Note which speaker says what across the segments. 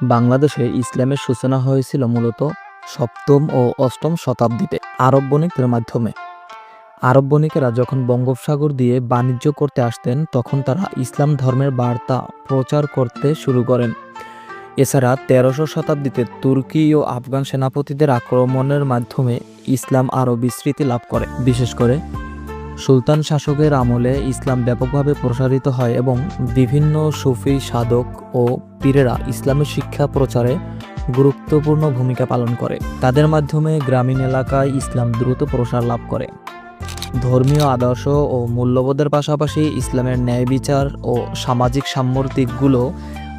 Speaker 1: বাংলাদেশে ইসলামের সূচনা হয়েছিল মূলত সপ্তম ও অষ্টম শতাব্দীতে আরব বণিকদের মাধ্যমে। আরব বণিকেরা যখন বঙ্গোপসাগর দিয়ে বাণিজ্য করতে আসতেন, তখন তারা ইসলাম ধর্মের বার্তা প্রচার করতে শুরু করেন। এছাড়া ১৩শ শতাব্দীতে তুর্কি ও আফগান সেনাপতিদের আক্রমণের মাধ্যমে ইসলাম আরও বিস্তৃতি লাভ করে। বিশেষ করে সুলতান শাসকের আমলে ইসলাম ব্যাপকভাবে প্রসারিত হয় এবং বিভিন্ন সুফি সাধক ও পীরেরা ইসলামের শিক্ষা প্রচারে গুরুত্বপূর্ণ ভূমিকা পালন করে। তাদের মাধ্যমে গ্রামীণ এলাকায় ইসলাম দ্রুত প্রসার লাভ করে। ধর্মীয় আদর্শ ও মূল্যবোধের পাশাপাশি ইসলামের ন্যায় বিচার ও সামাজিক সাম্যর দিকগুলো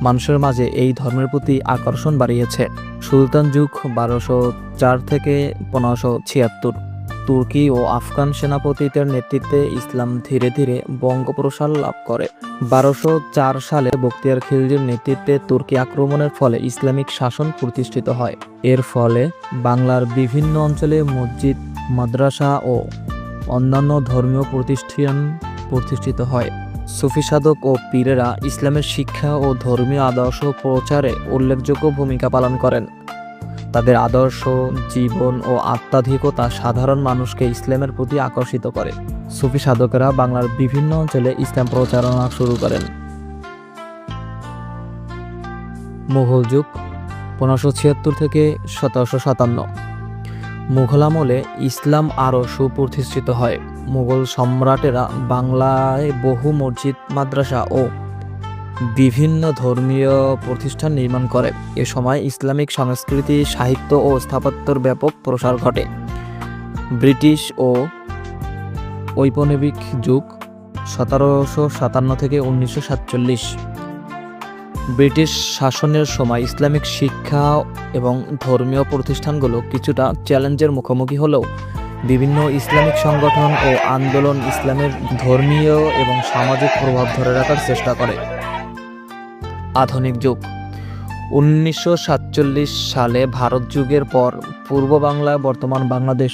Speaker 1: মানুষের মাঝে এই ধর্মের প্রতি আকর্ষণ বাড়িয়েছে। সুলতান যুগ ১২০৪ থেকে ১৫৭৬। তুর্কি ও আফগান সেনাপতিদের নেতৃত্বে ইসলাম ধীরে ধীরে বঙ্গোপসাগর লাভ করে। ১২০৪ সালে বখতিয়ার খিলজির নেতৃত্বে তুর্কি আক্রমণের ফলে ইসলামিক শাসন প্রতিষ্ঠিত হয়। এর ফলে বাংলার বিভিন্ন অঞ্চলে মসজিদ, মাদ্রাসা ও অন্যান্য ধর্মীয় প্রতিষ্ঠান প্রতিষ্ঠিত হয়। সুফি সাধক ও পীরেরা ইসলামের শিক্ষা ও ধর্মীয় আদর্শ প্রচারে উল্লেখযোগ্য ভূমিকা পালন করেন। তাদের আদর্শ, জীবন ও আধ্যাত্মিকতা সাধারণ মানুষকে ইসলামের প্রতি আকর্ষিত করে। সুফি সাধকেরা বাংলার বিভিন্ন অঞ্চলে ইসলাম প্রচারণা শুরু করেন। মুঘল যুগ ১৫৭৬ থেকে ১৭৫৭। মুঘল আমলে ইসলাম আরও সুপ্রতিষ্ঠিত হয়। মুঘল সম্রাটেরা বাংলায় বহু মসজিদ, মাদ্রাসা ও বিভিন্ন ধর্মীয় প্রতিষ্ঠান নির্মাণ করে। এ সময় ইসলামিক সংস্কৃতি, সাহিত্য ও স্থাপত্যের ব্যাপক প্রসার ঘটে। ব্রিটিশ ও ঔপনিবেশিক যুগ ১৭৫৭ থেকে ১৯৪৭। ব্রিটিশ শাসনের সময় ইসলামিক শিক্ষা এবং ধর্মীয় প্রতিষ্ঠানগুলো কিছুটা চ্যালেঞ্জের মুখোমুখি হলেও বিভিন্ন ইসলামিক সংগঠন ও আন্দোলন ইসলামের ধর্মীয় এবং সামাজিক প্রভাব ধরে রাখার চেষ্টা করে। আধুনিক যুগ ১৯৪৭ সালে ভারত যুগের পর পূর্ব বাংলায় বর্তমান বাংলাদেশ